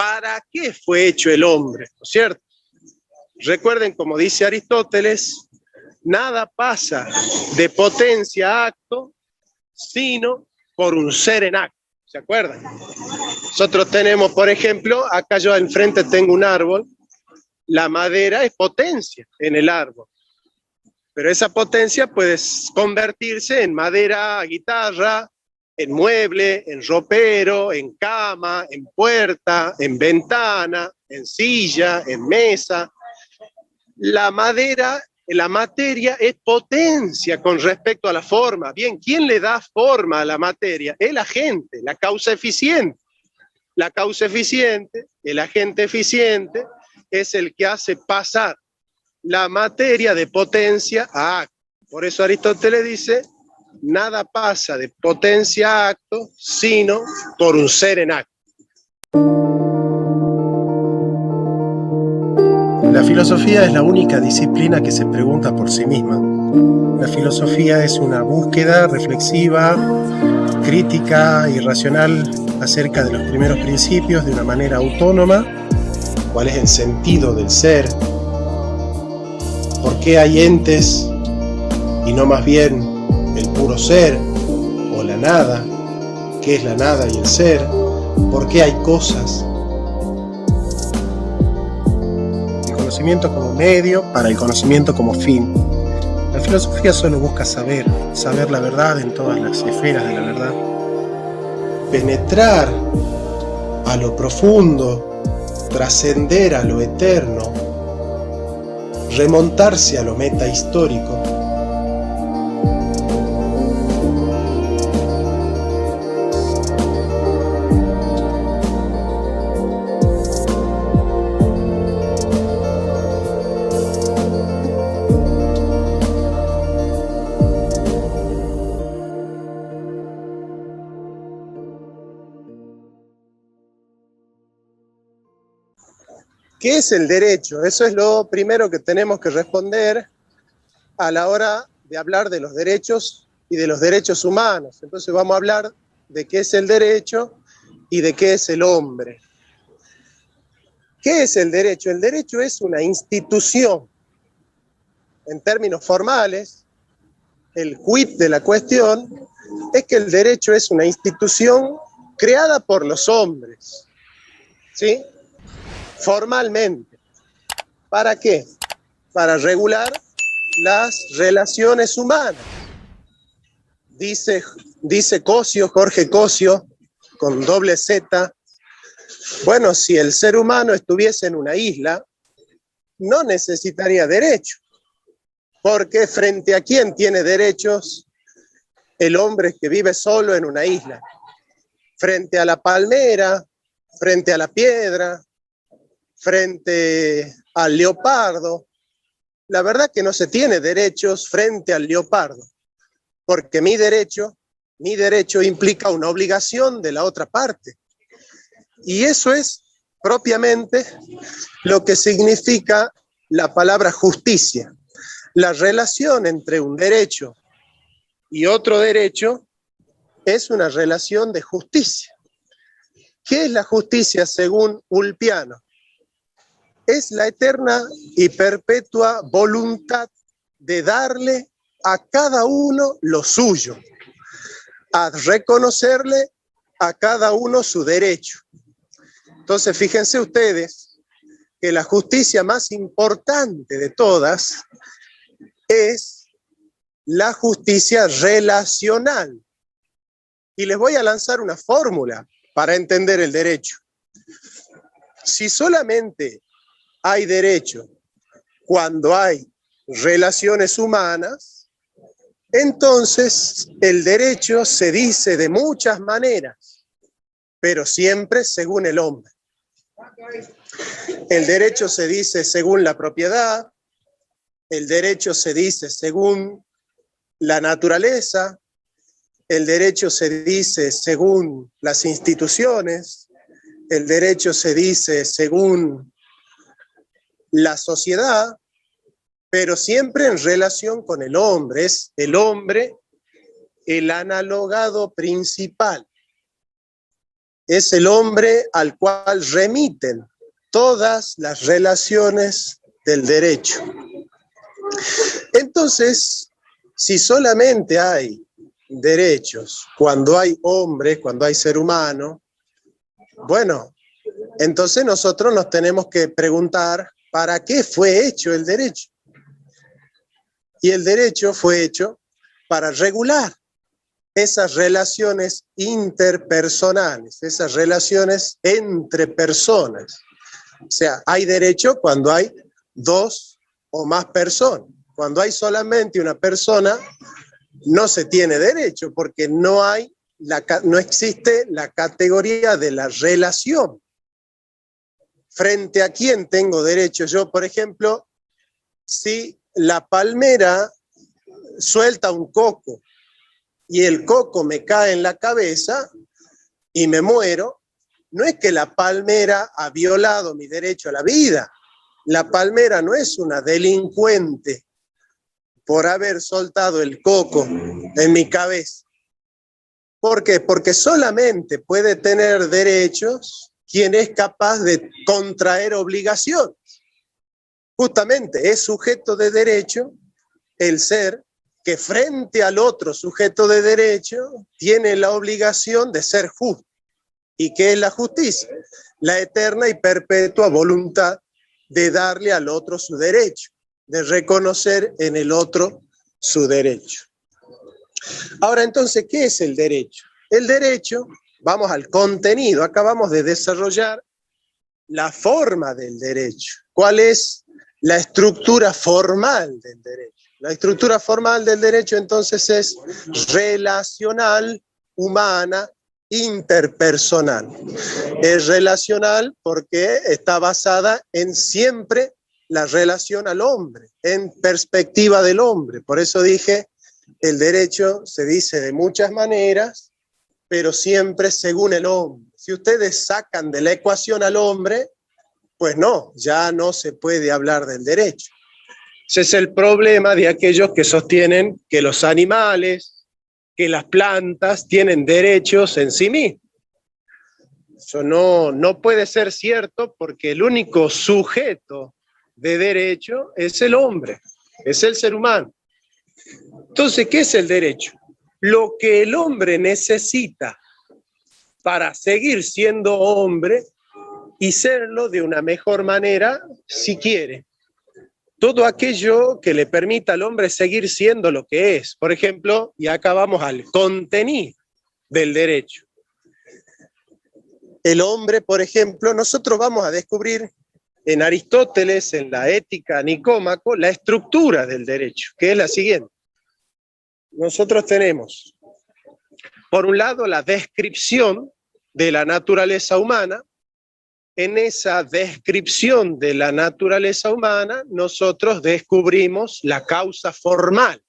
¿para qué fue hecho el hombre? ¿No es cierto? Recuerden, como dice Aristóteles, nada pasa de potencia a acto, sino por un ser en acto. ¿Se acuerdan? Nosotros tenemos, por ejemplo, acá yo enfrente tengo un árbol, la madera es potencia en el árbol, pero esa potencia puede convertirse en madera, guitarra, en mueble, en ropero, en cama, en puerta, en ventana, en silla, en mesa. La madera, la materia es potencia con respecto a la forma. Bien, ¿quién le da forma a la materia? El agente, la causa eficiente. La causa eficiente, el agente eficiente, es el que hace pasar la materia de potencia a acto. Por eso Aristóteles dice, nada pasa de potencia a acto, sino por un ser en acto. La filosofía es la única disciplina que se pregunta por sí misma. La filosofía es una búsqueda reflexiva, crítica y racional acerca de los primeros principios de una manera autónoma. ¿Cuál es el sentido del ser? ¿Por qué hay entes y no más bien el puro ser o la nada? ¿Qué es la nada y el ser? ¿Por qué hay cosas? El conocimiento como medio para el conocimiento como fin. La filosofía solo busca saber la verdad en todas las esferas de la verdad. Penetrar a lo profundo, trascender a lo eterno, remontarse a lo metahistórico. ¿Qué es el derecho? Eso es lo primero que tenemos que responder a la hora de hablar de los derechos y de los derechos humanos. Entonces vamos a hablar de qué es el derecho y de qué es el hombre. ¿Qué es el derecho? El derecho es una institución. En términos formales, el quid de la cuestión es que el derecho es una institución creada por los hombres, ¿sí? Formalmente. ¿Para qué? Para regular las relaciones humanas. Dice Cossio, Jorge Cossio, con doble Z, bueno, si el ser humano estuviese en una isla, no necesitaría derecho, porque frente a quién tiene derechos el hombre que vive solo en una isla, frente a la palmera, frente a la piedra, frente al leopardo. La verdad que no se tiene derechos frente al leopardo, porque mi derecho implica una obligación de la otra parte. Y eso es propiamente lo que significa la palabra justicia. La relación entre un derecho y otro derecho es una relación de justicia. ¿Qué es la justicia según Ulpiano? Es la eterna y perpetua voluntad de darle a cada uno lo suyo, a reconocerle a cada uno su derecho. Entonces, fíjense ustedes que la justicia más importante de todas es la justicia relacional. Y les voy a lanzar una fórmula para entender el derecho. Si solamente hay derecho cuando hay relaciones humanas, entonces el derecho se dice de muchas maneras, pero siempre según el hombre. El derecho se dice según la propiedad, el derecho se dice según la naturaleza, el derecho se dice según las instituciones, el derecho se dice según la sociedad, pero siempre en relación con el hombre. Es el hombre el analogado principal. es el hombre al cual remiten todas las relaciones del derecho. Entonces, si solamente hay derechos cuando hay hombre, cuando hay ser humano, bueno, entonces nosotros nos tenemos que preguntar ¿para qué fue hecho el derecho? Y el derecho fue hecho para regular esas relaciones interpersonales, esas relaciones entre personas. O sea, hay derecho cuando hay dos o más personas. Cuando hay solamente una persona, no se tiene derecho porque no existe la categoría de la relación. ¿Frente a quién tengo derecho? Yo, por ejemplo, si la palmera suelta un coco y el coco me cae en la cabeza y me muero, no es que la palmera ha violado mi derecho a la vida. La palmera no es una delincuente por haber soltado el coco en mi cabeza. ¿Por qué? Porque solamente puede tener derechos quien es capaz de contraer obligaciones. Justamente es sujeto de derecho el ser que frente al otro sujeto de derecho tiene la obligación de ser justo. ¿Y qué es la justicia? La eterna y perpetua voluntad de darle al otro su derecho, de reconocer en el otro su derecho. Ahora entonces, ¿qué es el derecho? El derecho, vamos al contenido, acabamos de desarrollar la forma del derecho. ¿Cuál es la estructura formal del derecho? La estructura formal del derecho entonces es relacional, humana, interpersonal. Es relacional porque está basada en siempre la relación al hombre, en perspectiva del hombre. Por eso dije, el derecho se dice de muchas maneras, pero siempre según el hombre. Si ustedes sacan de la ecuación al hombre, pues no, ya no se puede hablar del derecho. Ese es el problema de aquellos que sostienen que los animales, que las plantas tienen derechos en sí mismos. Eso no puede ser cierto porque el único sujeto de derecho es el hombre, es el ser humano. Entonces, ¿qué es el derecho? Lo que el hombre necesita para seguir siendo hombre y serlo de una mejor manera si quiere. Todo aquello que le permita al hombre seguir siendo lo que es. Por ejemplo, y acá vamos al contenido del derecho. El hombre, por ejemplo, nosotros vamos a descubrir en Aristóteles, en la Ética Nicómaco, la estructura del derecho, que es la siguiente. Nosotros tenemos, por un lado, la descripción de la naturaleza humana. En esa descripción de la naturaleza humana, nosotros descubrimos la causa formal.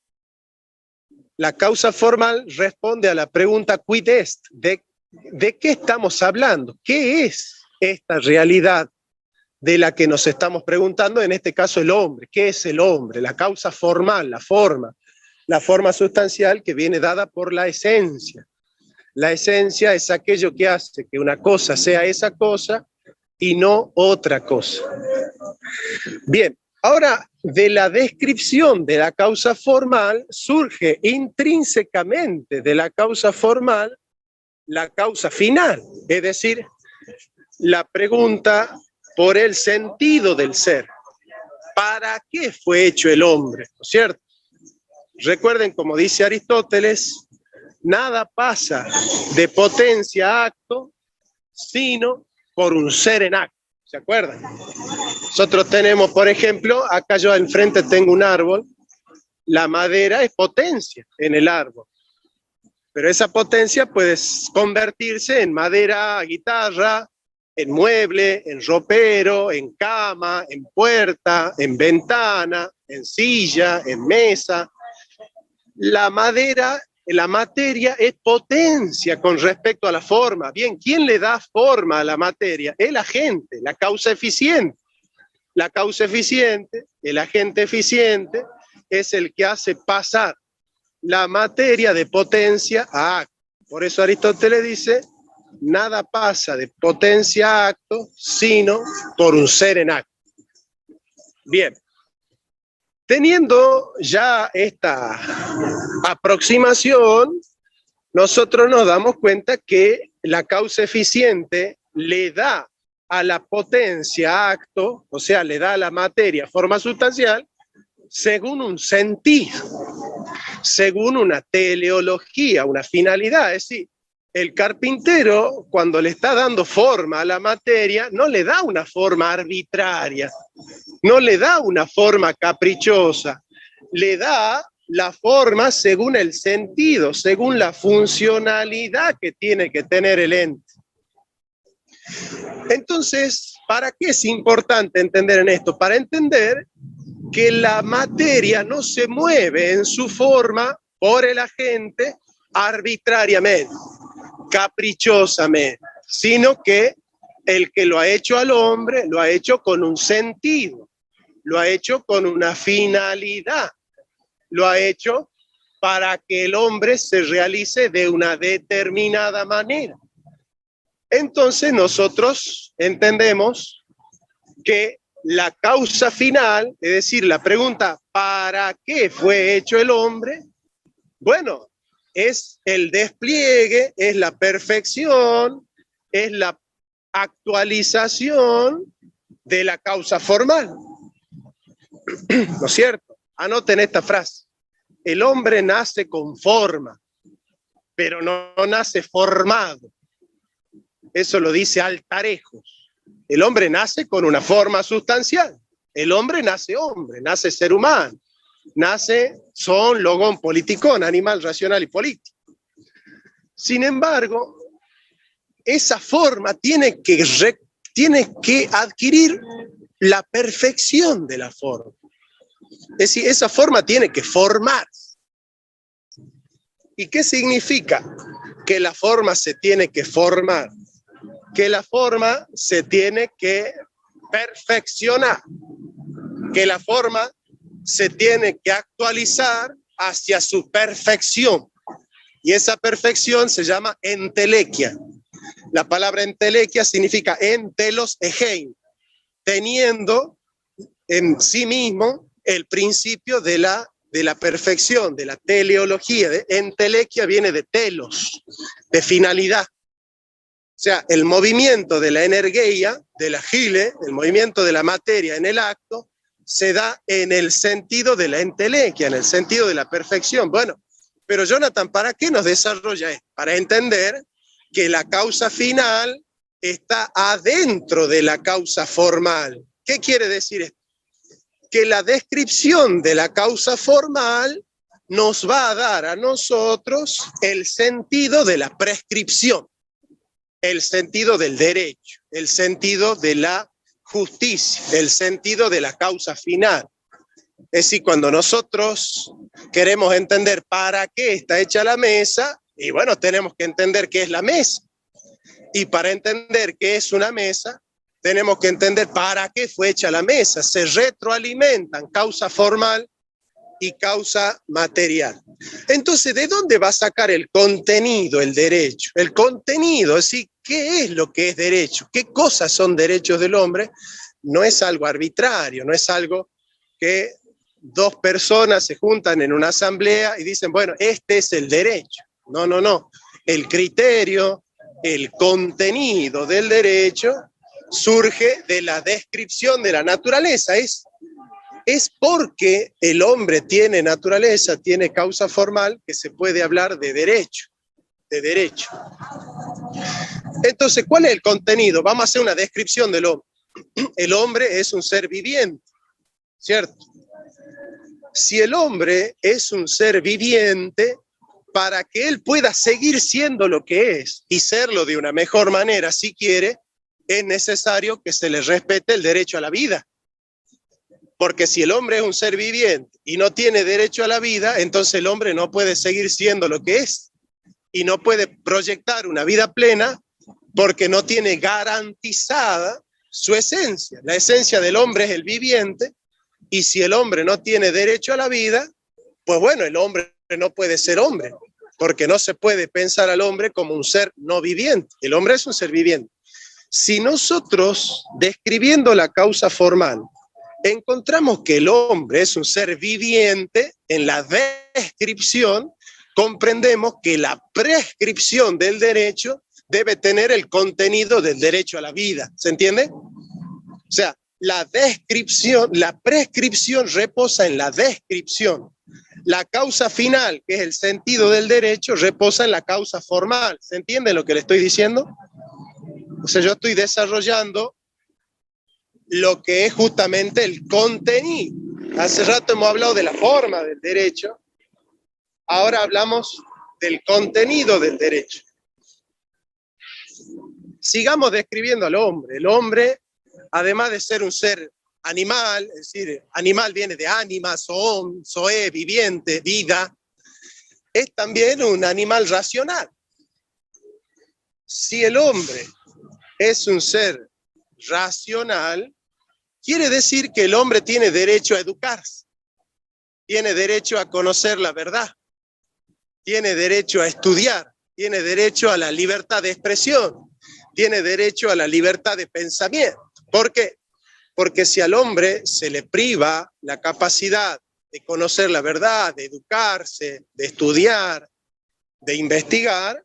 La causa formal responde a la pregunta quid est, ¿de qué estamos hablando? ¿Qué es esta realidad de la que nos estamos preguntando? En este caso el hombre. ¿Qué es el hombre? La causa formal, la forma sustancial que viene dada por la esencia. La esencia es aquello que hace que una cosa sea esa cosa y no otra cosa. Bien, ahora de la descripción de la causa formal surge intrínsecamente de la causa formal la causa final, es decir, la pregunta por el sentido del ser. ¿Para qué fue hecho el hombre? ¿No es cierto? Recuerden, como dice Aristóteles, nada pasa de potencia a acto, sino por un ser en acto. ¿Se acuerdan? Nosotros tenemos, por ejemplo, acá yo enfrente tengo un árbol, la madera es potencia en el árbol, pero esa potencia puede convertirse en madera, guitarra, en mueble, en ropero, en cama, en puerta, en ventana, en silla, en mesa. La madera, la materia es potencia con respecto a la forma. Bien, ¿quién le da forma a la materia? El agente, la causa eficiente. La causa eficiente, el agente eficiente, es el que hace pasar la materia de potencia a acto. Por eso Aristóteles dice, nada pasa de potencia a acto, sino por un ser en acto. Bien, teniendo ya esta aproximación, nosotros nos damos cuenta que la causa eficiente le da a la potencia acto, o sea, le da a la materia forma sustancial, según un sentido, según una teleología, una finalidad. Es decir, el carpintero, cuando le está dando forma a la materia, no le da una forma arbitraria, no le da una forma caprichosa, le da la forma según el sentido, según la funcionalidad que tiene que tener el ente. Entonces, ¿para qué es importante entender en esto? Para entender que la materia no se mueve en su forma por el agente arbitrariamente, caprichosamente, sino que el que lo ha hecho al hombre lo ha hecho con un sentido, lo ha hecho con una finalidad, lo ha hecho para que el hombre se realice de una determinada manera. Entonces nosotros entendemos que la causa final, es decir, la pregunta ¿para qué fue hecho el hombre? Bueno, es el despliegue, es la perfección, es la actualización de la causa formal. ¿No es cierto? Anoten esta frase. El hombre nace con forma, pero no nace formado. Eso lo dice Altarejos. El hombre nace con una forma sustancial. El hombre nace hombre, nace ser humano. Nace son, logón, politicón, animal racional y político. Sin embargo, esa forma tiene que adquirir la perfección de la forma. Es decir, esa forma tiene que formarse. ¿Y qué significa que la forma se tiene que formar? Que la forma se tiene que perfeccionar, que la forma se tiene que actualizar hacia su perfección. Y esa perfección se llama entelequia. La palabra entelequia significa entelos egein, teniendo en sí mismo el principio de la perfección, de la teleología. Entelequia viene de telos, de finalidad. O sea, el movimiento de la energía, de la gile, el movimiento de la materia en el acto, se da en el sentido de la entelequia, en el sentido de la perfección. Bueno, pero Jonathan, ¿para qué nos desarrolla esto? Para entender que la causa final está adentro de la causa formal. ¿Qué quiere decir esto? Que la descripción de la causa formal nos va a dar a nosotros el sentido de la prescripción, el sentido del derecho, el sentido de la justicia, el sentido de la causa final. Es decir, cuando nosotros queremos entender para qué está hecha la mesa, y bueno, tenemos que entender qué es la mesa. Y para entender qué es una mesa, tenemos que entender para qué fue hecha la mesa. Se retroalimentan causa formal y causa material. Entonces, ¿de dónde va a sacar el contenido el derecho? El contenido, es decir, ¿qué es lo que es derecho? ¿Qué cosas son derechos del hombre? No es algo arbitrario, no es algo que dos personas se juntan en una asamblea y dicen, bueno, este es el derecho. No, no, no. El criterio, el contenido del derecho surge de la descripción de la naturaleza. Es porque el hombre tiene naturaleza, tiene causa formal, que se puede hablar de derecho, de derecho. Entonces, ¿cuál es el contenido? Vamos a hacer una descripción del hombre. El hombre es un ser viviente, ¿cierto? Si el hombre es un ser viviente, para que él pueda seguir siendo lo que es y serlo de una mejor manera, si quiere, es necesario que se le respete el derecho a la vida. Porque si el hombre es un ser viviente y no tiene derecho a la vida, entonces el hombre no puede seguir siendo lo que es y no puede proyectar una vida plena porque no tiene garantizada su esencia. La esencia del hombre es el viviente y si el hombre no tiene derecho a la vida, pues bueno, el hombre no puede ser hombre. porque no se puede pensar al hombre como un ser no viviente. El hombre es un ser viviente. Si nosotros, describiendo la causa formal, encontramos que el hombre es un ser viviente, en la descripción comprendemos que la prescripción del derecho debe tener el contenido del derecho a la vida. ¿Se entiende? O sea, la prescripción reposa en la descripción. La causa final, que es el sentido del derecho, reposa en la causa formal. ¿Se entiende lo que le estoy diciendo? O sea, yo estoy desarrollando lo que es justamente el contenido. Hace rato hemos hablado de la forma del derecho, ahora hablamos del contenido del derecho. Sigamos describiendo al hombre. El hombre, además de ser un ser animal, es decir, animal viene de anima, zoon, zoe, viviente, vida, es también un animal racional. Si el hombre es un ser racional, quiere decir que el hombre tiene derecho a educarse, tiene derecho a conocer la verdad, tiene derecho a estudiar, tiene derecho a la libertad de expresión, tiene derecho a la libertad de pensamiento. ¿Por qué? Porque si al hombre se le priva la capacidad de conocer la verdad, de educarse, de estudiar, de investigar,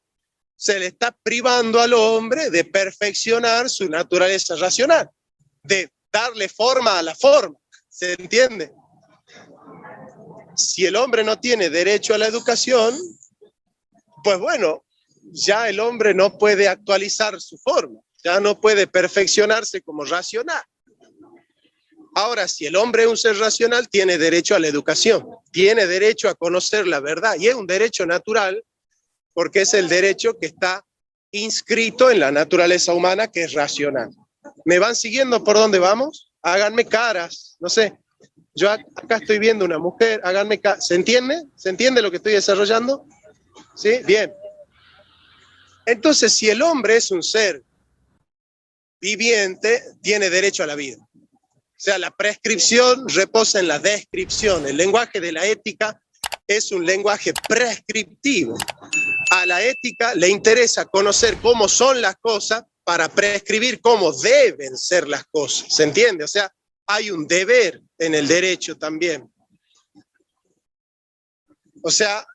se le está privando al hombre de perfeccionar su naturaleza racional, de darle forma a la forma. ¿Se entiende? Si el hombre no tiene derecho a la educación, pues bueno, ya el hombre no puede actualizar su forma, ya no puede perfeccionarse como racional. Ahora, si el hombre es un ser racional, tiene derecho a la educación, tiene derecho a conocer la verdad, y es un derecho natural, porque es el derecho que está inscrito en la naturaleza humana, que es racional. ¿Me van siguiendo por dónde vamos? Háganme caras, no sé. Yo acá estoy viendo una mujer, háganme caras. ¿Se entiende? ¿Se entiende lo que estoy desarrollando? ¿Sí? Bien. Entonces, si el hombre es un ser viviente, tiene derecho a la vida. O sea, la prescripción reposa en la descripción. El lenguaje de la ética es un lenguaje prescriptivo. A la ética le interesa conocer cómo son las cosas para prescribir cómo deben ser las cosas. ¿Se entiende? O sea, hay un deber en el derecho también. O sea,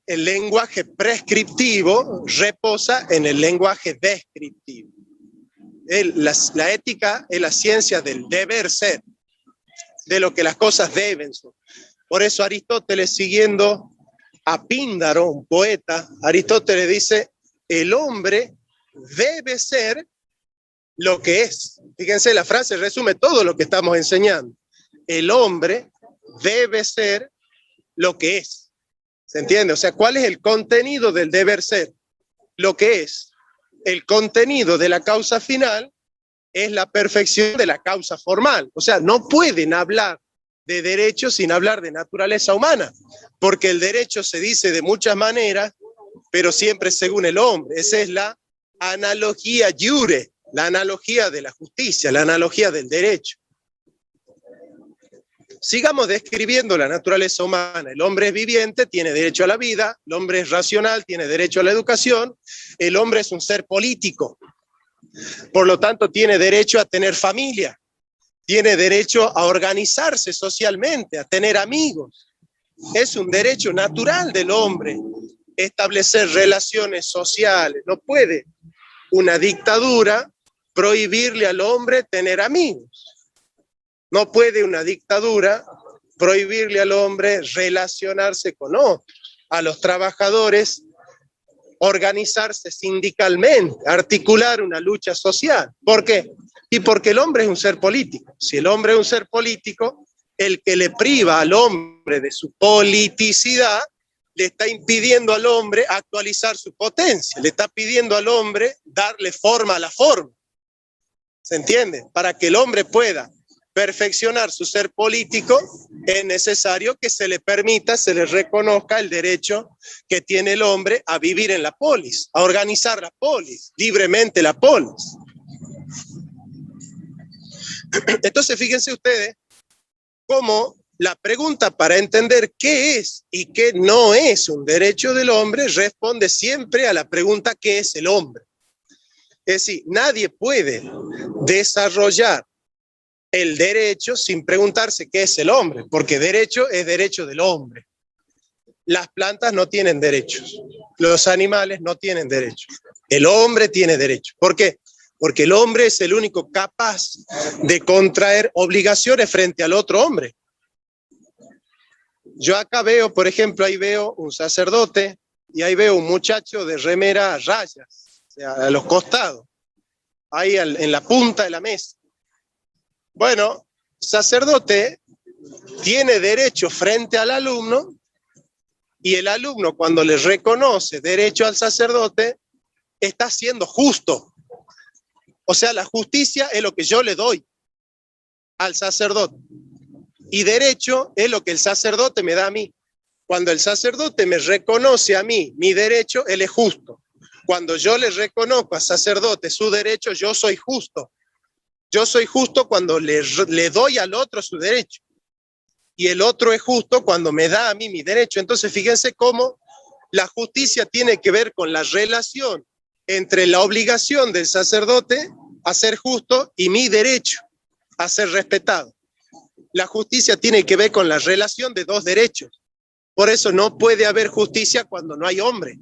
el lenguaje prescriptivo reposa en el lenguaje descriptivo. La ética es la ciencia del deber ser, de lo que las cosas deben ser. Por eso Aristóteles, siguiendo a Píndaro, un poeta, Aristóteles dice, el hombre debe ser lo que es. Fíjense, la frase resume todo lo que estamos enseñando. El hombre debe ser lo que es. ¿Se entiende? O sea, ¿cuál es el contenido del deber ser? Lo que es. El contenido de la causa final es la perfección de la causa formal. O sea, no pueden hablar de derecho sin hablar de naturaleza humana, porque el derecho se dice de muchas maneras, pero siempre según el hombre. Esa es la analogía iure, la analogía de la justicia, la analogía del derecho. Sigamos describiendo la naturaleza humana. El hombre es viviente, tiene derecho a la vida. El hombre es racional, tiene derecho a la educación. El hombre es un ser político. Por lo tanto, tiene derecho a tener familia. Tiene derecho a organizarse socialmente, a tener amigos. Es un derecho natural del hombre establecer relaciones sociales. No puede una dictadura prohibirle al hombre tener amigos. No puede una dictadura prohibirle al hombre relacionarse con otros, a los trabajadores organizarse sindicalmente, articular una lucha social. ¿Por qué? Y porque el hombre es un ser político. Si el hombre es un ser político, el que le priva al hombre de su politicidad, le está impidiendo al hombre actualizar su potencia, le está pidiendo al hombre darle forma a la forma. ¿Se entiende? Para que el hombre pueda perfeccionar su ser político, es necesario que se le permita, se le reconozca el derecho que tiene el hombre a vivir en la polis, a organizar la polis, libremente la polis. Entonces, fíjense ustedes cómo La pregunta para entender qué es y qué no es un derecho del hombre responde siempre a la pregunta ¿qué es el hombre? Es decir, nadie puede desarrollar el derecho sin preguntarse qué es el hombre, porque derecho es derecho del hombre. Las plantas no tienen derechos, los animales no tienen derechos, el hombre tiene derechos. ¿Por qué? Porque el hombre es el único capaz de contraer obligaciones frente al otro hombre. Yo acá veo, por ejemplo, ahí veo un sacerdote y ahí veo un muchacho de remera a rayas, o sea, a los costados, ahí en la punta de la mesa. Bueno, sacerdote tiene derecho frente al alumno y el alumno cuando le reconoce derecho al sacerdote está siendo justo. O sea, la justicia es lo que yo le doy al sacerdote y derecho es lo que el sacerdote me da a mí. Cuando el sacerdote me reconoce a mí mi derecho, él es justo. Cuando yo le reconozco al sacerdote su derecho, yo soy justo. Yo soy justo cuando le doy al otro su derecho. Y el otro es justo cuando me da a mí mi derecho. Entonces, fíjense cómo la justicia tiene que ver con la relación entre la obligación del sacerdote a ser justo y mi derecho a ser respetado. La justicia tiene que ver con la relación de dos derechos. Por eso no puede haber justicia cuando no hay hombre,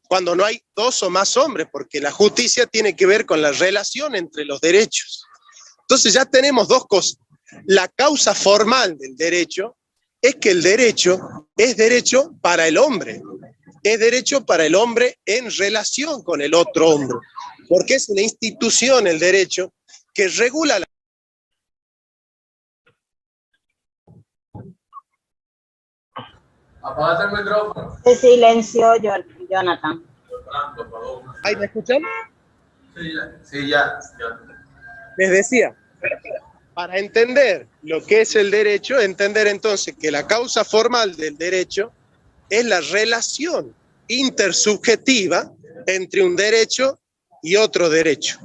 cuando no hay dos o más hombres, porque la justicia tiene que ver con la relación entre los derechos. Entonces ya tenemos dos cosas. La causa formal del derecho es que el derecho es derecho para el hombre, es derecho para el hombre en relación con el otro hombre, porque es una institución el derecho que regula la... Apagate el micrófono. Se silenció, Jonathan. ¿Ahí me escuchan? Sí, ya. Les decía, para entender lo que es el derecho, entender entonces que la causa formal del derecho es la relación intersubjetiva entre un derecho y otro derecho.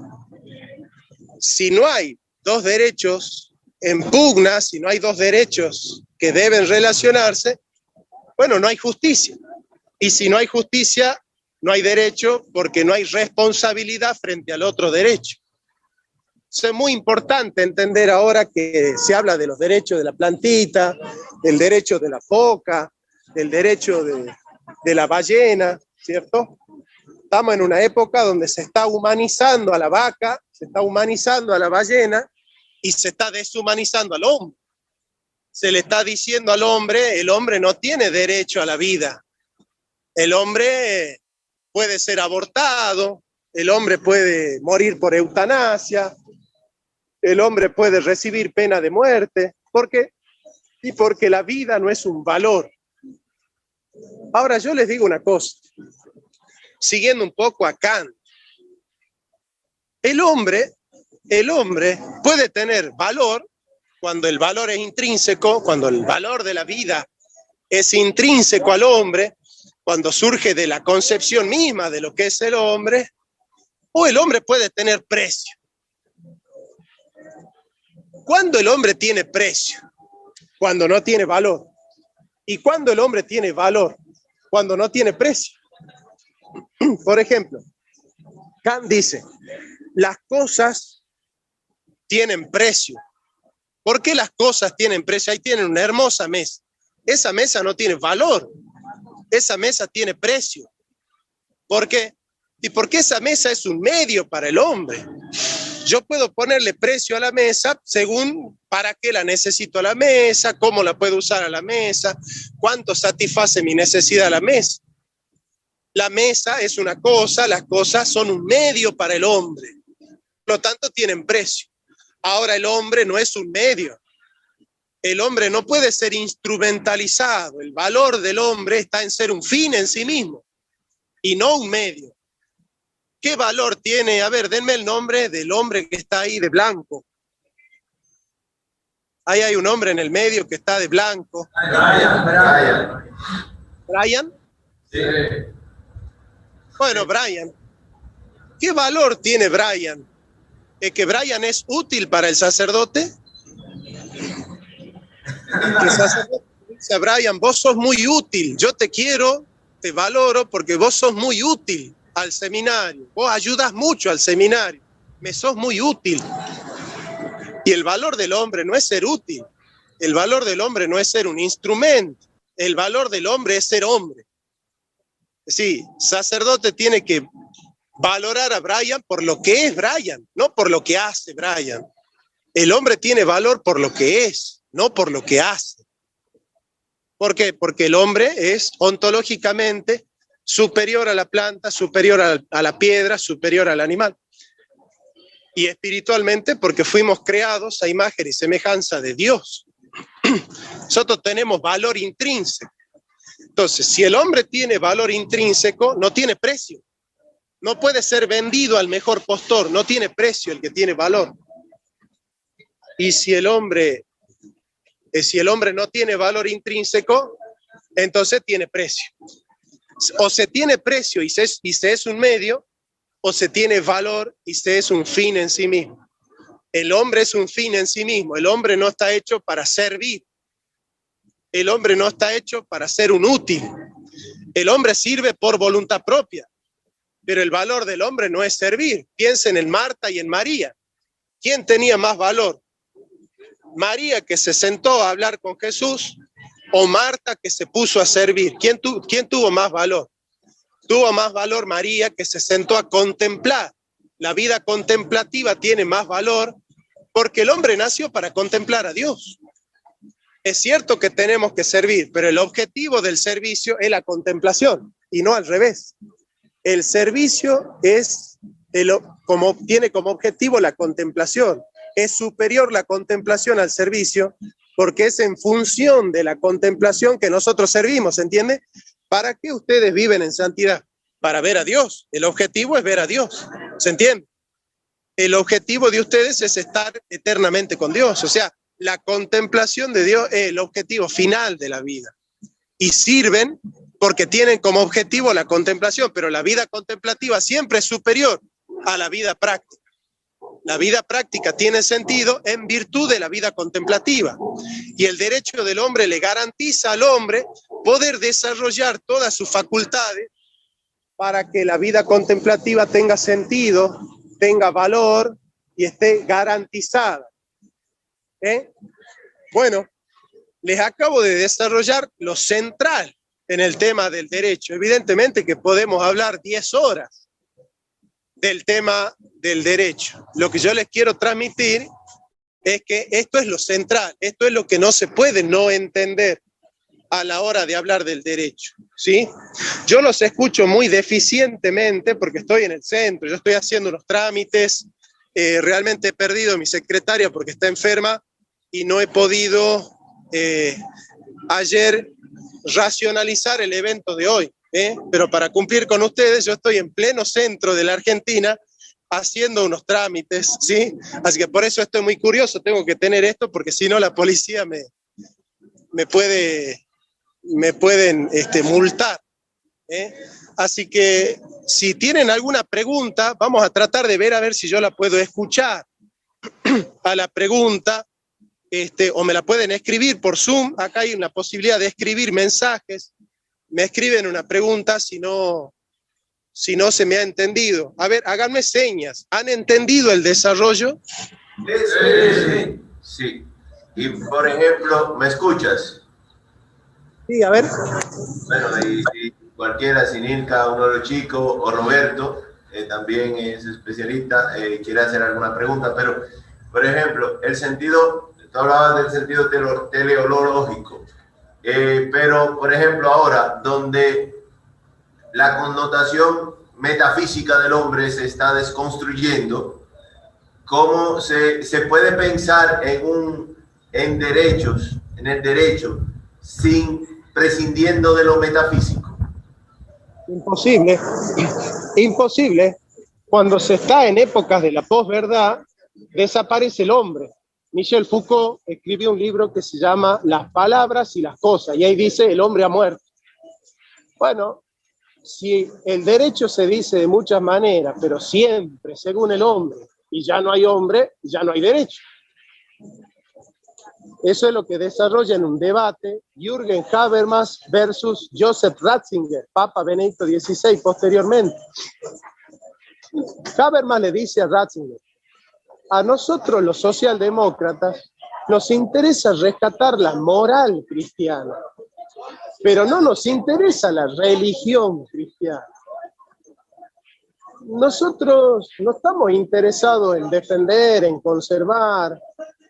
Si no hay dos derechos en pugna, si no hay dos derechos que deben relacionarse, bueno, no hay justicia. Y si no hay justicia, no hay derecho porque no hay responsabilidad frente al otro derecho. Eso es muy importante entender ahora que se habla de los derechos de la plantita, del derecho de la foca, del derecho de la ballena, ¿cierto? Estamos en una época donde se está humanizando a la vaca, se está humanizando a la ballena y se está deshumanizando al hombre. Se le está diciendo al hombre, el hombre no tiene derecho a la vida. El hombre puede ser abortado, el hombre puede morir por eutanasia, el hombre puede recibir pena de muerte. ¿Por qué? Y porque la vida no es un valor. Ahora yo les digo una cosa, siguiendo un poco a Kant. El hombre puede tener valor cuando el valor es intrínseco, cuando el valor de la vida es intrínseco al hombre, cuando surge de la concepción misma de lo que es el hombre, o el hombre puede tener precio. ¿Cuándo el hombre tiene precio? Cuando no tiene valor. ¿Y cuándo el hombre tiene valor? Cuando no tiene precio. Por ejemplo, Kant dice, las cosas tienen precio. ¿Por qué las cosas tienen precio? Ahí tienen una hermosa mesa. Esa mesa no tiene valor. Esa mesa tiene precio. ¿Por qué? Y porque esa mesa es un medio para el hombre. Yo puedo ponerle precio a la mesa según para qué la necesito a la mesa, cómo la puedo usar a la mesa, cuánto satisface mi necesidad a la mesa. La mesa es una cosa, las cosas son un medio para el hombre. Por lo tanto, tienen precio. Ahora el hombre no es un medio. El hombre no puede ser instrumentalizado. El valor del hombre está en ser un fin en sí mismo y no un medio. ¿Qué valor tiene? A ver, denme el nombre del hombre que está ahí de blanco. Ahí hay un hombre en el medio que está de blanco. Brian. ¿Brian? Sí. Bueno, Brian. ¿Qué valor tiene Brian? ¿Es que Brian es útil para el sacerdote? Que sacerdote dice a Brian, vos sos muy útil, yo te quiero, te valoro porque vos sos muy útil al seminario, vos ayudas mucho al seminario, me sos muy útil. Y el valor del hombre no es ser útil, el valor del hombre no es ser un instrumento, el valor del hombre es ser hombre. Sí, sacerdote tiene que valorar a Brian por lo que es Brian, no por lo que hace Brian. El hombre tiene valor por lo que es, no por lo que hace. ¿Por qué? Porque el hombre es ontológicamente superior a la planta, superior a la piedra, superior al animal. Y espiritualmente porque fuimos creados a imagen y semejanza de Dios. Nosotros tenemos valor intrínseco. Entonces, si el hombre tiene valor intrínseco, no tiene precio. No puede ser vendido al mejor postor, no tiene precio el que tiene valor. Y si el hombre no tiene valor intrínseco, entonces tiene precio. O se tiene precio y se es un medio, o se tiene valor y se es un fin en sí mismo. El hombre es un fin en sí mismo. El hombre no está hecho para servir. El hombre no está hecho para ser un útil. El hombre sirve por voluntad propia. Pero el valor del hombre no es servir. Piensen en Marta y en María. ¿Quién tenía más valor? ¿María, que se sentó a hablar con Jesús, o Marta, que se puso a servir? ¿Quién tuvo más valor? Tuvo más valor María, que se sentó a contemplar. La vida contemplativa tiene más valor porque el hombre nació para contemplar a Dios. Es cierto que tenemos que servir, pero el objetivo del servicio es la contemplación y no al revés. El servicio tiene como objetivo la contemplación. Es superior la contemplación al servicio porque es en función de la contemplación que nosotros servimos, ¿entiende? ¿Para qué ustedes viven en santidad? Para ver a Dios. El objetivo es ver a Dios, ¿se entiende? El objetivo de ustedes es estar eternamente con Dios. O sea, la contemplación de Dios es el objetivo final de la vida. Y sirven porque tienen como objetivo la contemplación, pero la vida contemplativa siempre es superior a la vida práctica. La vida práctica tiene sentido en virtud de la vida contemplativa. Y el derecho del hombre le garantiza al hombre poder desarrollar todas sus facultades para que la vida contemplativa tenga sentido, tenga valor y esté garantizada. Bueno, les acabo de desarrollar lo central en el tema del derecho. Evidentemente que podemos hablar 10 horas del tema del derecho. Lo que yo les quiero transmitir es que esto es lo central, esto es lo que no se puede no entender a la hora de hablar del derecho, ¿sí? Yo los escucho muy deficientemente porque estoy en el centro, yo estoy haciendo unos trámites, realmente he perdido a mi secretaria porque está enferma y no he podido ayer racionalizar el evento de hoy, pero para cumplir con ustedes yo estoy en pleno centro de la Argentina haciendo unos trámites, ¿sí? Así que por eso estoy muy curioso, tengo que tener esto porque si no la policía me pueden multar, Así que si tienen alguna pregunta, vamos a tratar de ver a ver si yo la puedo escuchar a la pregunta, o me la pueden escribir por Zoom. Acá hay una posibilidad de escribir mensajes, me escriben una pregunta si no se me ha entendido. A ver, háganme señas, ¿han entendido el desarrollo? Sí. Y por ejemplo, ¿me escuchas? Sí, a ver. Bueno, y cualquiera, Sinilka, uno de los chicos, o Roberto, también es especialista, quiere hacer alguna pregunta, pero, por ejemplo, el sentido, tú hablabas del sentido teleológico, pero, por ejemplo, ahora, donde la connotación metafísica del hombre se está desconstruyendo, ¿cómo se puede pensar en derechos, en el derecho, prescindiendo de lo metafísico? Imposible, imposible. Cuando se está en épocas de la posverdad, desaparece el hombre. Michel Foucault escribió un libro que se llama Las palabras y las cosas, y ahí dice: el hombre ha muerto. Bueno, si el derecho se dice de muchas maneras, pero siempre según el hombre, y ya no hay hombre, ya no hay derecho. Eso es lo que desarrolla en un debate Jürgen Habermas versus Joseph Ratzinger, Papa Benedicto XVI posteriormente. Habermas le dice a Ratzinger: a nosotros los socialdemócratas nos interesa rescatar la moral cristiana, pero no nos interesa la religión cristiana. Nosotros no estamos interesados en defender, en conservar,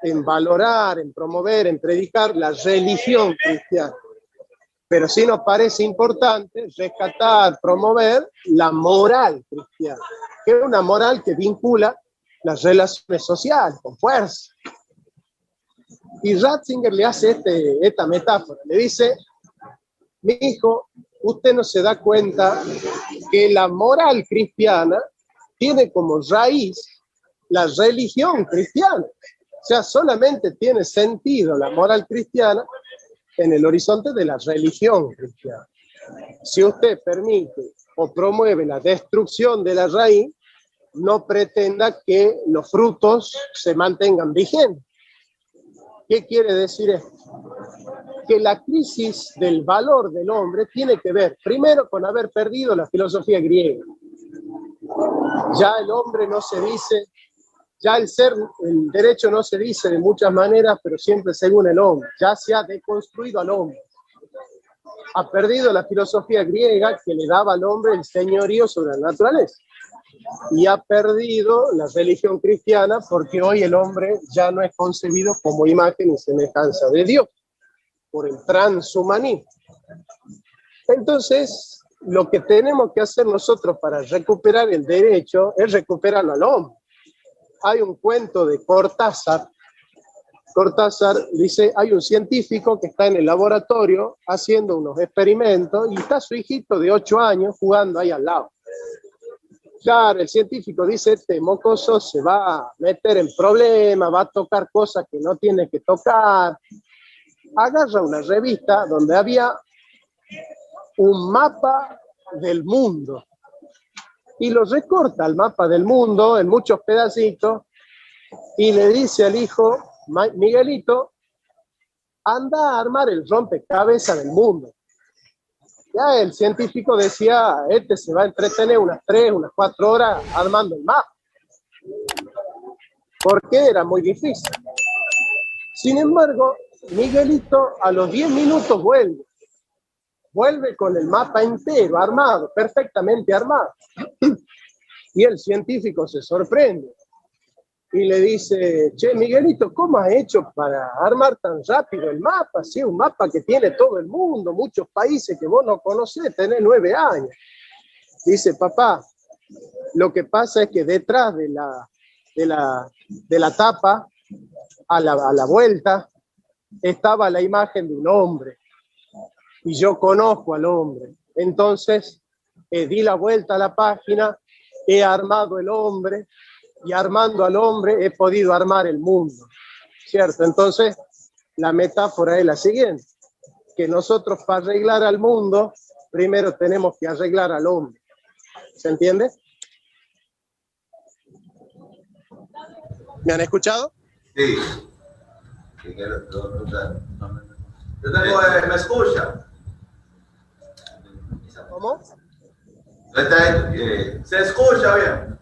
en valorar, en promover, en predicar la religión cristiana. Pero sí nos parece importante rescatar, promover la moral cristiana, que es una moral que vincula las relaciones sociales con fuerza. Y Ratzinger le hace esta metáfora, le dice: mi hijo, usted no se da cuenta que la moral cristiana tiene como raíz la religión cristiana. O sea, solamente tiene sentido la moral cristiana en el horizonte de la religión cristiana. Si usted permite o promueve la destrucción de la raíz, no pretenda que los frutos se mantengan vigentes. ¿Qué quiere decir esto? Que la crisis del valor del hombre tiene que ver, primero, con haber perdido la filosofía griega. Ya el hombre no se dice, ya el derecho no se dice de muchas maneras, pero siempre según el hombre. Ya se ha deconstruido al hombre. Ha perdido la filosofía griega que le daba al hombre el señorío sobre la naturaleza. Y ha perdido la religión cristiana porque hoy el hombre ya no es concebido como imagen y semejanza de Dios, por el transhumanismo. Entonces, lo que tenemos que hacer nosotros para recuperar el derecho es recuperarlo al hombre. Hay un cuento de Cortázar. Cortázar dice, hay un científico que está en el laboratorio haciendo unos experimentos y está su hijito de 8 años jugando ahí al lado. Claro, el científico dice, este mocoso se va a meter en problemas, va a tocar cosas que no tiene que tocar. Agarra una revista donde había un mapa del mundo y lo recorta el mapa del mundo en muchos pedacitos y le dice al hijo, Miguelito, anda a armar el rompecabezas del mundo. Ya el científico decía, este se va a entretener unas 3, unas 4 horas armando el mapa, porque era muy difícil. Sin embargo, Miguelito a los 10 minutos vuelve con el mapa entero, armado, perfectamente armado. Y el científico se sorprende y le dice, che, Miguelito, ¿cómo has hecho para armar tan rápido el mapa? Sí, un mapa que tiene todo el mundo, muchos países que vos no conocés, tenés 9 años. Dice, papá, lo que pasa es que detrás de la tapa, a la vuelta, estaba la imagen de un hombre. Y yo conozco al hombre. Entonces, di la vuelta a la página, he armado el hombre, y armando al hombre he podido armar el mundo, ¿cierto? Entonces, la metáfora es la siguiente, que nosotros para arreglar al mundo, primero tenemos que arreglar al hombre. ¿Se entiende? ¿Me han escuchado? Sí. Yo tengo, ¿me escucha? ¿Cómo? ¿Se escucha bien?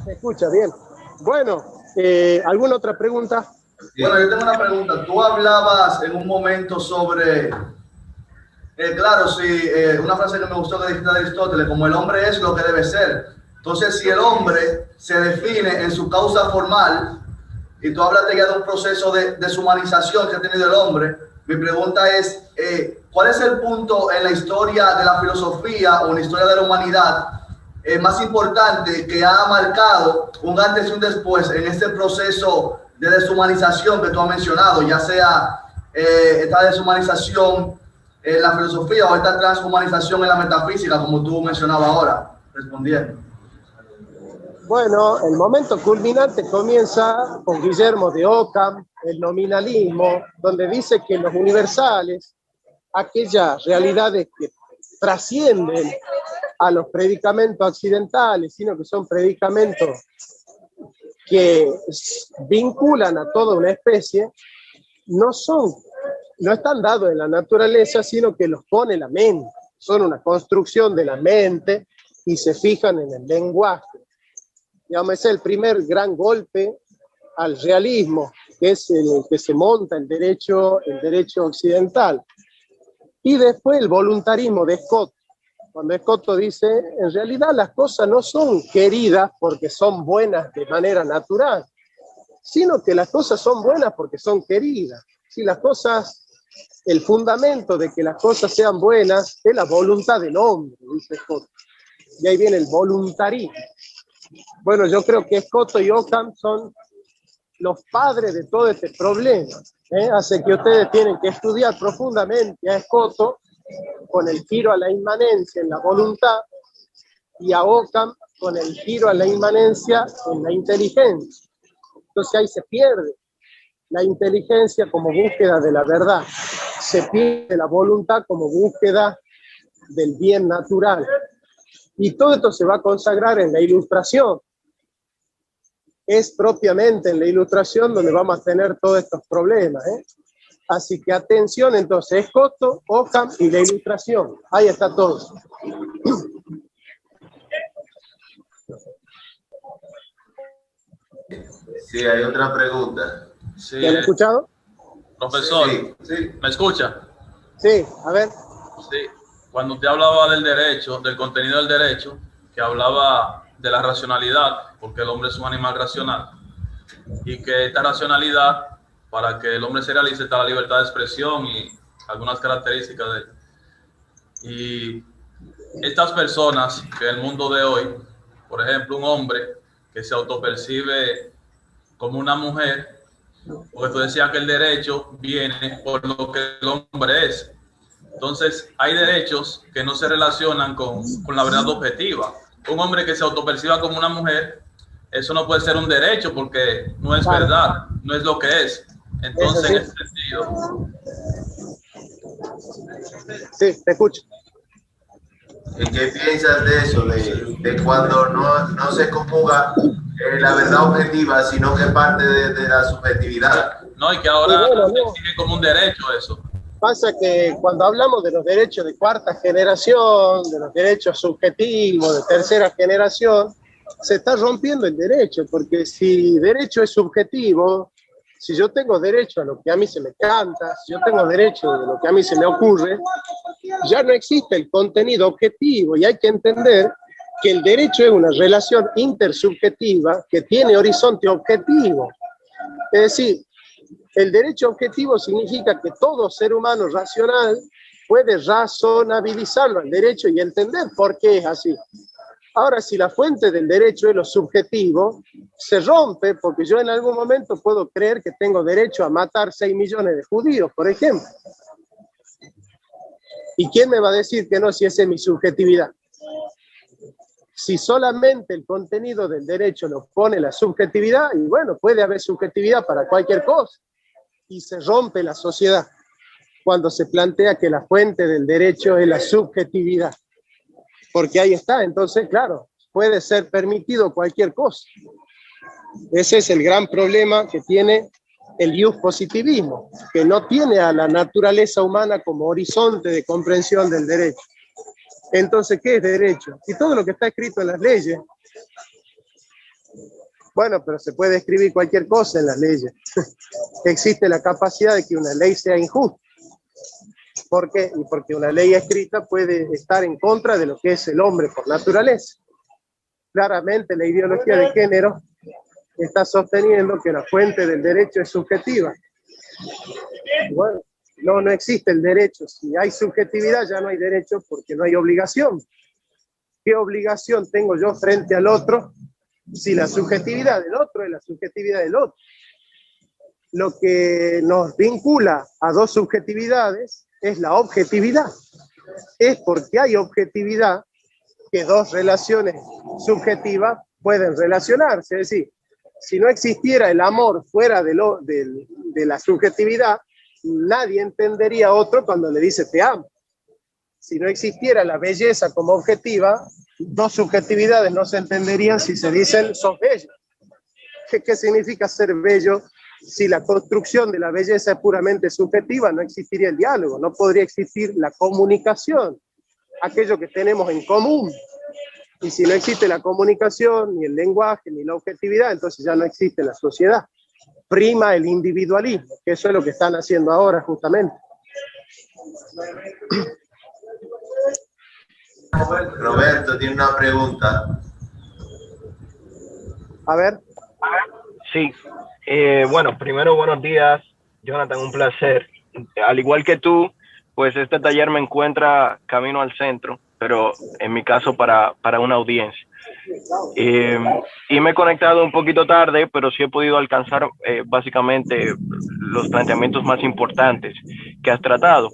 Se escucha bien. Bueno, ¿alguna otra pregunta? Bueno, yo tengo una pregunta. Tú hablabas en un momento sobre, claro, sí, una frase que me gustó que dijiste de Aristóteles, como el hombre es lo que debe ser. Entonces, si el hombre se define en su causa formal, y tú hablaste ya de un proceso de deshumanización que ha tenido el hombre, mi pregunta es, ¿cuál es el punto en la historia de la filosofía o en la historia de la humanidad más importante que ha marcado un antes y un después en este proceso de deshumanización que tú has mencionado, ya sea esta deshumanización en la filosofía o esta transhumanización en la metafísica, como tú mencionabas ahora, respondiendo? Bueno, el momento culminante comienza con Guillermo de Ockham, el nominalismo, donde dice que los universales, aquellas realidades que trascienden a los predicamentos accidentales, sino que son predicamentos que vinculan a toda una especie, no están dados en la naturaleza, sino que los pone la mente. Son una construcción de la mente y se fijan en el lenguaje. Digamos, ese es el primer gran golpe al realismo, que es el que se monta el derecho occidental. Y después el voluntarismo de Scott, cuando Scott dice, en realidad las cosas no son queridas porque son buenas de manera natural, sino que las cosas son buenas porque son queridas. Si las cosas, el fundamento de que las cosas sean buenas es la voluntad del hombre, dice Scott. Y ahí viene el voluntarismo. Bueno, yo creo que Scott y Ockham son los padres de todo este problema. Hace que ustedes tienen que estudiar profundamente a Scott con el giro a la inmanencia en la voluntad y a Ockham con el giro a la inmanencia en la inteligencia. Entonces ahí se pierde la inteligencia como búsqueda de la verdad, se pierde la voluntad como búsqueda del bien natural. Y todo esto se va a consagrar en la Ilustración. Es propiamente en la Ilustración donde vamos a tener todos estos problemas. Así que atención entonces, Scott, Ockham y la Ilustración. Ahí está todo. Sí, hay otra pregunta. Sí, ¿Ya lo han escuchado? profesor, Sí. ¿me escucha? Sí, a ver. Sí. Cuando usted hablaba del derecho, del contenido del derecho, que hablaba de la racionalidad, porque el hombre es un animal racional, y que esta racionalidad, para que el hombre se realice, está la libertad de expresión y algunas características de él. Y estas personas que en el mundo de hoy, por ejemplo, un hombre que se autopercibe como una mujer, porque tú decías que el derecho viene por lo que el hombre es. Entonces, hay derechos que no se relacionan con la verdad objetiva. Un hombre que se autoperciba como una mujer, eso no puede ser un derecho porque no es verdad, no es lo que es. Entonces, en ese sentido. Sí, te escucho. ¿Y qué piensas de eso? De cuando no se conjuga la verdad objetiva, sino que parte de la subjetividad. No, y que ahora bueno, se exige como un derecho eso. Pasa que cuando hablamos de los derechos de cuarta generación, de los derechos subjetivos, de tercera generación, se está rompiendo el derecho, porque si derecho es subjetivo, si yo tengo derecho a lo que a mí se me canta, si yo tengo derecho a lo que a mí se me ocurre, ya no existe el contenido objetivo y hay que entender que el derecho es una relación intersubjetiva que tiene horizonte objetivo. Es decir, el derecho objetivo significa que todo ser humano racional puede razonabilizarlo al derecho y entender por qué es así. Ahora, si la fuente del derecho es lo subjetivo, se rompe porque yo en algún momento puedo creer que tengo derecho a matar 6 millones de judíos, por ejemplo. ¿Y quién me va a decir que no si esa es mi subjetividad? Si solamente el contenido del derecho nos pone la subjetividad, y bueno, puede haber subjetividad para cualquier cosa, y se rompe la sociedad cuando se plantea que la fuente del derecho es la subjetividad. Porque ahí está, entonces, claro, puede ser permitido cualquier cosa. Ese es el gran problema que tiene el positivismo, que no tiene a la naturaleza humana como horizonte de comprensión del derecho. Entonces, ¿qué es derecho? Y todo lo que está escrito en las leyes. Bueno, pero se puede escribir cualquier cosa en las leyes. Existe la capacidad de que una ley sea injusta. ¿Por qué? Y porque una ley escrita puede estar en contra de lo que es el hombre por naturaleza. Claramente la ideología de género está sosteniendo que la fuente del derecho es subjetiva. Bueno, no existe el derecho. Si hay subjetividad ya no hay derecho porque no hay obligación. ¿Qué obligación tengo yo frente al otro si la subjetividad del otro es la subjetividad del otro? Lo que nos vincula a dos subjetividades es la objetividad. Es porque hay objetividad que dos relaciones subjetivas pueden relacionarse. Es decir, si no existiera el amor fuera de la subjetividad, nadie entendería a otro cuando le dice te amo. Si no existiera la belleza como objetiva, dos subjetividades no se entenderían si se dicen sos bello. ¿Qué significa ser bello Si la construcción de la belleza es puramente subjetiva, no existiría el diálogo, no podría existir la comunicación, aquello que tenemos en común. Y si no existe la comunicación, ni el lenguaje, ni la objetividad, entonces ya no existe la sociedad. Prima el individualismo, que eso es lo que están haciendo ahora justamente. Roberto tiene una pregunta. A ver. Sí. Bueno, primero, buenos días, Jonathan, un placer. Al igual que tú, pues este taller me encuentra camino al centro, pero en mi caso para una audiencia. Y me he conectado un poquito tarde, pero sí he podido alcanzar básicamente los planteamientos más importantes que has tratado.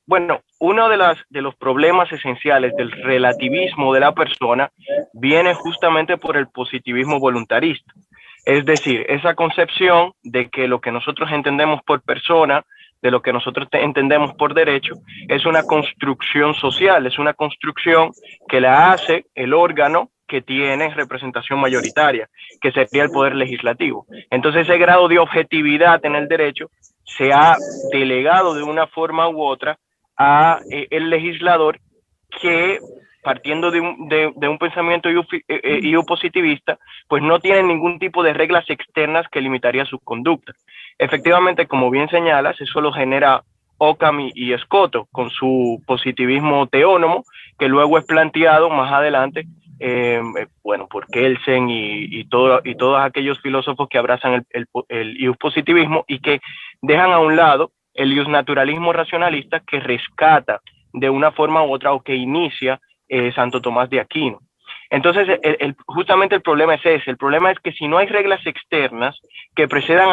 Bueno, uno de los problemas esenciales del relativismo de la persona viene justamente por el positivismo voluntarista. Es decir, esa concepción de que lo que nosotros entendemos por persona, de lo que nosotros entendemos por derecho, es una construcción social, es una construcción que la hace el órgano que tiene representación mayoritaria, que sería el poder legislativo. Entonces ese grado de objetividad en el derecho se ha delegado de una forma u otra a el legislador, que partiendo de un pensamiento positivista, pues no tiene ningún tipo de reglas externas que limitaría su conducta. Efectivamente, como bien señalas, eso lo genera Occam y Escoto con su positivismo teónomo, que luego es planteado más adelante, bueno, por Kelsen y todos aquellos filósofos que abrazan el iuspositivismo y que dejan a un lado el iusnaturalismo racionalista, que rescata de una forma u otra o que inicia Santo Tomás de Aquino. Entonces, justamente el problema es ese. El problema es que si no hay reglas externas que precedan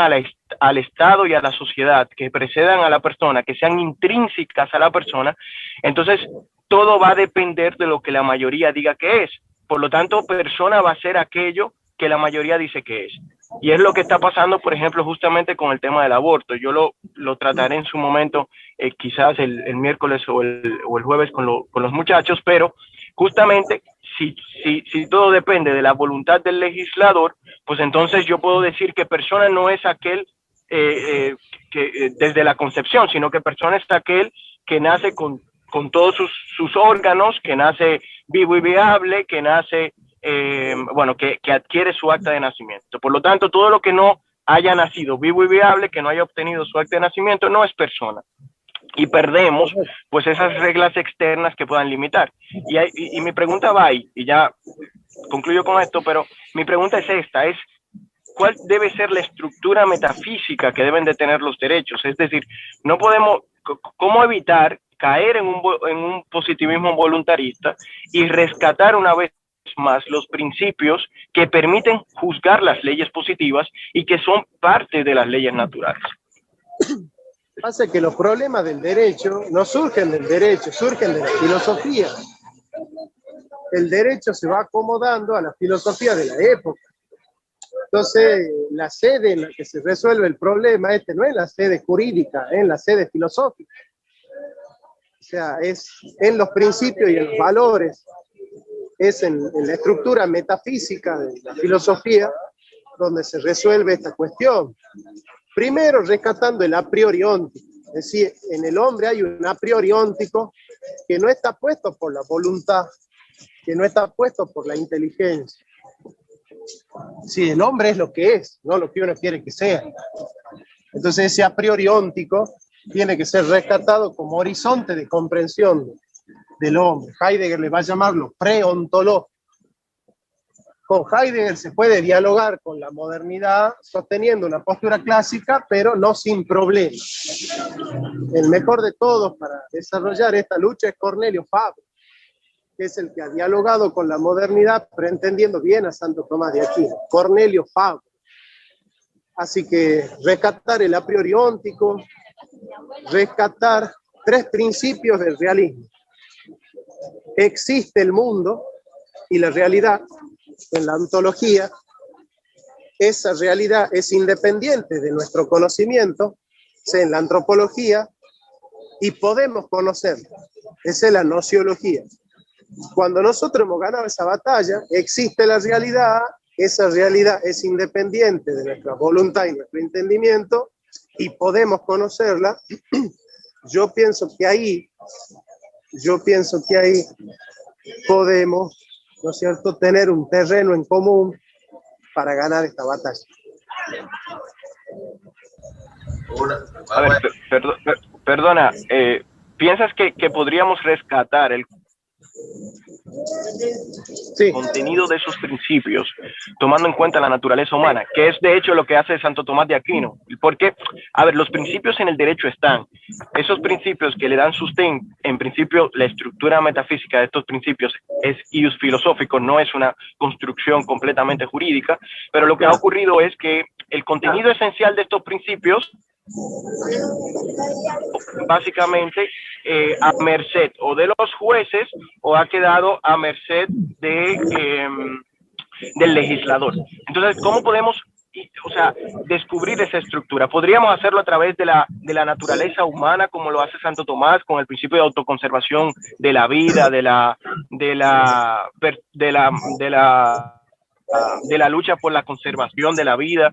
al Estado y a la sociedad, que precedan a la persona, que sean intrínsecas a la persona, entonces todo va a depender de lo que la mayoría diga que es. Por lo tanto, persona va a ser aquello que la mayoría dice que es. Y es lo que está pasando, por ejemplo, justamente con el tema del aborto. Yo lo trataré en su momento, quizás el miércoles o el jueves con los muchachos, pero justamente si todo depende de la voluntad del legislador, pues entonces yo puedo decir que persona no es aquel que desde la concepción, sino que persona es aquel que nace con todos sus órganos, que nace vivo y viable, que nace, bueno, que adquiere su acta de nacimiento. Por lo tanto, todo lo que no haya nacido vivo y viable, que no haya obtenido su acta de nacimiento, no es persona. Y perdemos pues esas reglas externas que puedan limitar. Y mi pregunta va ahí, y ya concluyo con esto, pero mi pregunta es esta, es ¿cuál debe ser la estructura metafísica que deben de tener los derechos? Es decir, no podemos, ¿cómo evitar caer en un positivismo voluntarista y rescatar una vez más los principios que permiten juzgar las leyes positivas y que son parte de las leyes naturales? Pasa que los problemas del derecho no surgen del derecho, surgen de la filosofía. El derecho se va acomodando a la filosofía de la época. Entonces, la sede en la que se resuelve el problema no es la sede jurídica, es la sede filosófica. O sea, es en los principios y en los valores, es en la estructura metafísica de la filosofía donde se resuelve esta cuestión. Primero, rescatando el a priori óntico. Es decir, en el hombre hay un a priori óntico que no está puesto por la voluntad, que no está puesto por la inteligencia. Sí, el hombre es lo que es, no lo que uno quiere que sea. Entonces ese a priori óntico tiene que ser rescatado como horizonte de comprensión del hombre. Heidegger le va a llamar lo preontológico. Con Heidegger se puede dialogar con la modernidad sosteniendo una postura clásica, pero no sin problemas. El mejor de todos para desarrollar esta lucha es Cornelio Fabro, que es el que ha dialogado con la modernidad, pero entendiendo bien a Santo Tomás de Aquino. Cornelio Fabro. Así que rescatar el a priori óntico, rescatar 3 principios del realismo. Existe el mundo y la realidad. En la ontología, esa realidad es independiente de nuestro conocimiento, en la antropología, y podemos conocerla. Esa es la nociología. Cuando nosotros hemos ganado esa batalla, existe la realidad esa realidad es independiente de nuestra voluntad y nuestro entendimiento y podemos conocerla, yo pienso que ahí podemos, ¿no es cierto?, tener un terreno en común para ganar esta batalla. A ver, perdona, ¿piensas que podríamos rescatar el contenido de esos principios, tomando en cuenta la naturaleza humana, que es de hecho lo que hace Santo Tomás de Aquino? Porque, a ver, los principios en el derecho están, esos principios que le dan sustento, en principio la estructura metafísica de estos principios es ius filosófico, no es una construcción completamente jurídica, pero lo que ha ocurrido es que el contenido esencial de estos principios básicamente a merced o de los jueces o ha quedado a merced del legislador. Entonces, ¿cómo podemos descubrir esa estructura? ¿Podríamos hacerlo a través de la naturaleza humana, como lo hace Santo Tomás, con el principio de autoconservación de la vida, de la lucha por la conservación de la vida?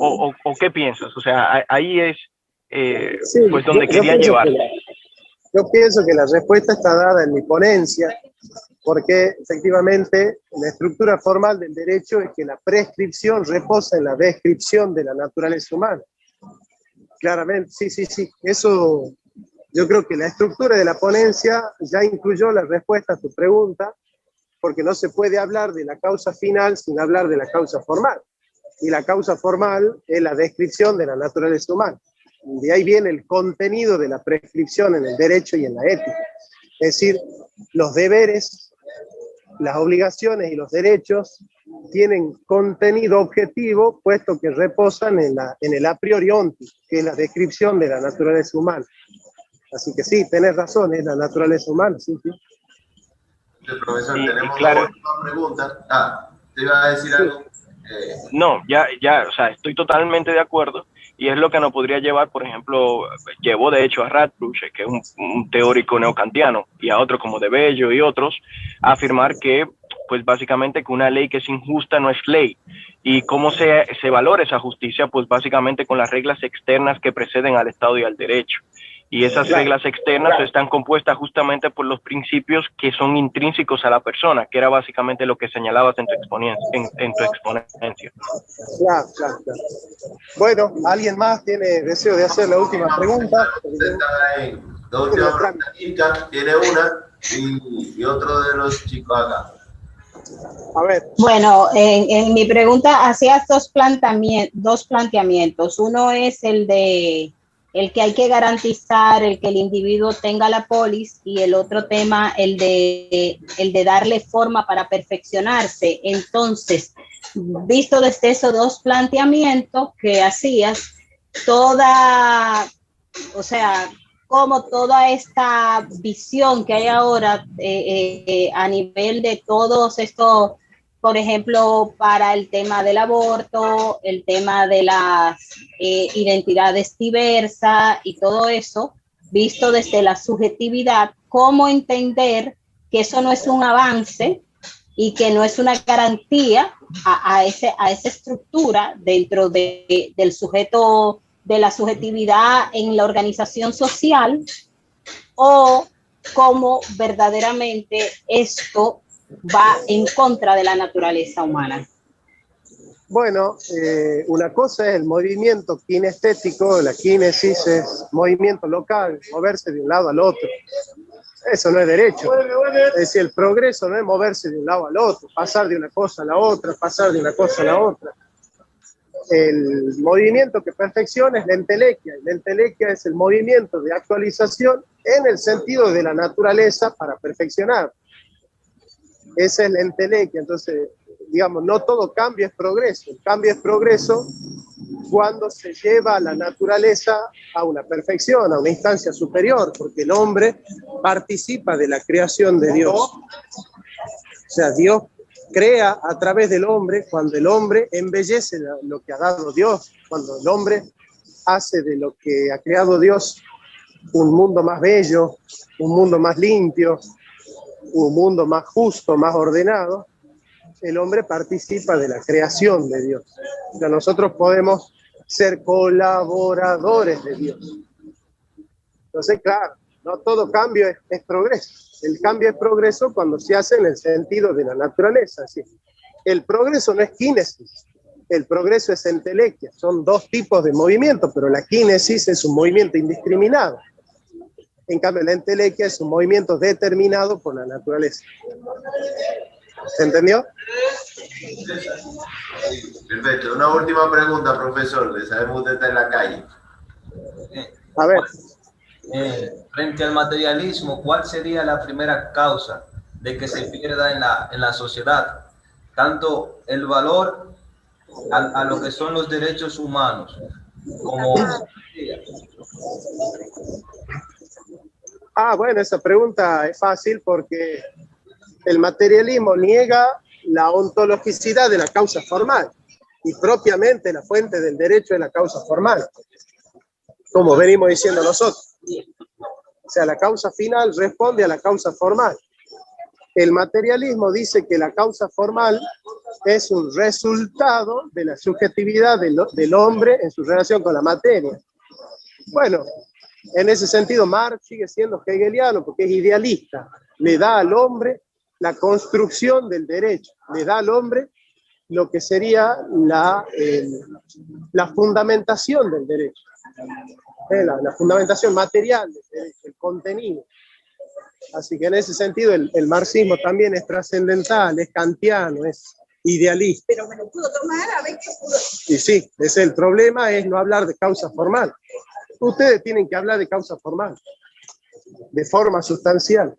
¿O qué piensas? O sea, ahí es pues donde quería llevar. Yo pienso que la respuesta está dada en mi ponencia, porque efectivamente la estructura formal del derecho es que la prescripción reposa en la descripción de la naturaleza humana. Claramente, sí. Eso, yo creo que la estructura de la ponencia ya incluyó la respuesta a tu pregunta, porque no se puede hablar de la causa final sin hablar de la causa formal. Y la causa formal es la descripción de la naturaleza humana. De ahí viene el contenido de la prescripción en el derecho y en la ética. Es decir, los deberes, las obligaciones y los derechos tienen contenido objetivo, puesto que reposan en el a priori onti, que es la descripción de la naturaleza humana. Alguien que sí, tenés razón, es la naturaleza humana, sí. Profesor, sí, tenemos claro. una pregunta. ¿Te iba a decir algo? No, ya, o sea, estoy totalmente de acuerdo, y es lo que nos podría llevar, por ejemplo, llevó de hecho a Radbruch, que es un teórico neocantiano, y a otros como De Bello y otros, a afirmar que, pues básicamente, que una ley que es injusta no es ley. ¿Y cómo se valora esa justicia? Pues básicamente con las reglas externas que preceden al Estado y al derecho. Y esas reglas externas están compuestas justamente por los principios que son intrínsecos a la persona, que era básicamente lo que señalabas en tu exponencia. Claro. Bueno, ¿alguien más tiene deseo de hacer la última pregunta? La última pregunta, tiene una y otro de los chicos acá. A ver. Bueno, en mi pregunta hacías dos planteamientos. Uno es el que hay que garantizar el que el individuo tenga la polis, y el otro tema, el de darle forma para perfeccionarse. Entonces, visto desde esos dos planteamientos que hacías, como toda esta visión que hay ahora a nivel de todos estos, por ejemplo, para el tema del aborto, el tema de las identidades diversas y todo eso, visto desde la subjetividad, cómo entender que eso no es un avance y que no es una garantía a esa estructura dentro del sujeto, de la subjetividad en la organización social, o cómo verdaderamente esto va en contra de la naturaleza humana. Bueno, una cosa es el movimiento kinestético, la kinesis es movimiento local, moverse de un lado al otro. Eso no es derecho. Es decir, el progreso no es moverse de un lado al otro, pasar de una cosa a la otra, pasar de una cosa a la otra. El movimiento que perfecciona es la entelequia, y la entelequia es el movimiento de actualización en el sentido de la naturaleza para perfeccionar. Esa es la entelequia. Entonces, digamos, no todo cambio es progreso. El cambio es progreso cuando se lleva a la naturaleza a una perfección, a una instancia superior, porque el hombre participa de la creación de Dios. O sea, Dios crea a través del hombre cuando el hombre embellece lo que ha dado Dios, cuando el hombre hace de lo que ha creado Dios un mundo más bello, un mundo más limpio, un mundo más justo, más ordenado. el hombre participa de la creación de Dios. O sea, nosotros podemos ser colaboradores de Dios. Entonces, claro, no todo cambio es progreso. El cambio es progreso cuando se hace en el sentido de la naturaleza. Así. El progreso no es kinesis, el progreso es entelequia. Son dos tipos de movimiento, pero la kinesis es un movimiento indiscriminado. En cambio, la entelequia es un movimiento determinado por la naturaleza. ¿Se entendió? Perfecto. Una última pregunta, profesor. Le sabemos que usted está en la calle. A ver. Frente al materialismo, ¿cuál sería la primera causa de que se pierda en la sociedad tanto el valor a lo que son los derechos humanos como... Bueno, esa pregunta es fácil porque el materialismo niega la ontologicidad de la causa formal y propiamente la fuente del derecho es la causa formal, como venimos diciendo nosotros. O sea, la causa final responde a la causa formal. El materialismo dice que la causa formal es un resultado de la subjetividad del hombre en su relación con la materia. Bueno, en ese sentido Marx sigue siendo hegeliano porque es idealista. Le da al hombre la construcción del derecho, le da al hombre lo que sería la fundamentación del derecho. La fundamentación material del derecho, el contenido. Así que en ese sentido el marxismo también es trascendental, es kantiano, es idealista. Pero me lo pudo tomar a ver qué pudo. Y sí, el problema es no hablar de causa formal. Ustedes tienen que hablar de causa formal, de forma sustancial.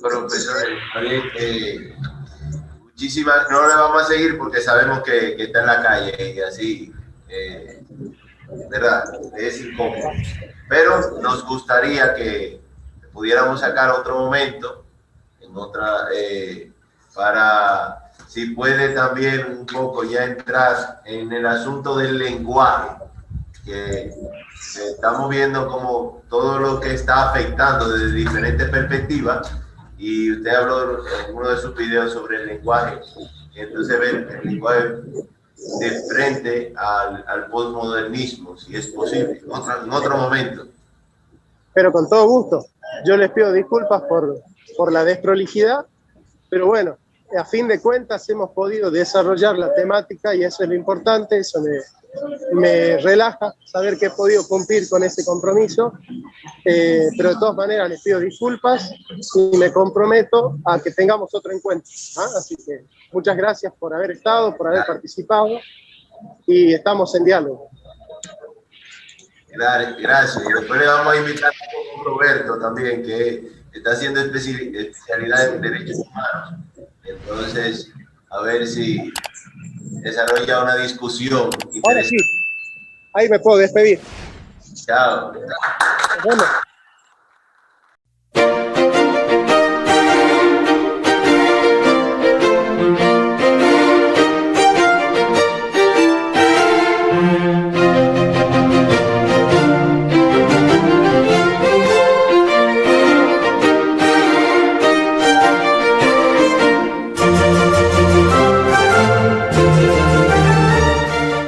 Profesor, muchísimas, no le vamos a seguir porque sabemos que está en la calle y así, ¿verdad? Es incómodo. Pero nos gustaría que pudiéramos sacar otro momento, en otra, para, si puede también un poco ya entrar en el asunto del lenguaje, que estamos viendo como todo lo que está afectando desde diferentes perspectivas, y usted habló en uno de sus videos sobre el lenguaje, entonces ver el lenguaje de frente al postmodernismo, si es posible, en otro momento. Pero con todo gusto. Yo les pido disculpas por la desprolijidad, pero bueno, a fin de cuentas hemos podido desarrollar la temática y eso es lo importante, eso me relaja saber que he podido cumplir con ese compromiso, pero de todas maneras les pido disculpas y me comprometo a que tengamos otro encuentro. Así que muchas gracias por haber estado, por haber participado y estamos en diálogo. Gracias. Y después le vamos a invitar a Roberto también, que está haciendo especialidad en derechos humanos. Entonces, a ver si desarrolla una discusión. Ahora sí, ahí me puedo despedir. Chao. Bueno.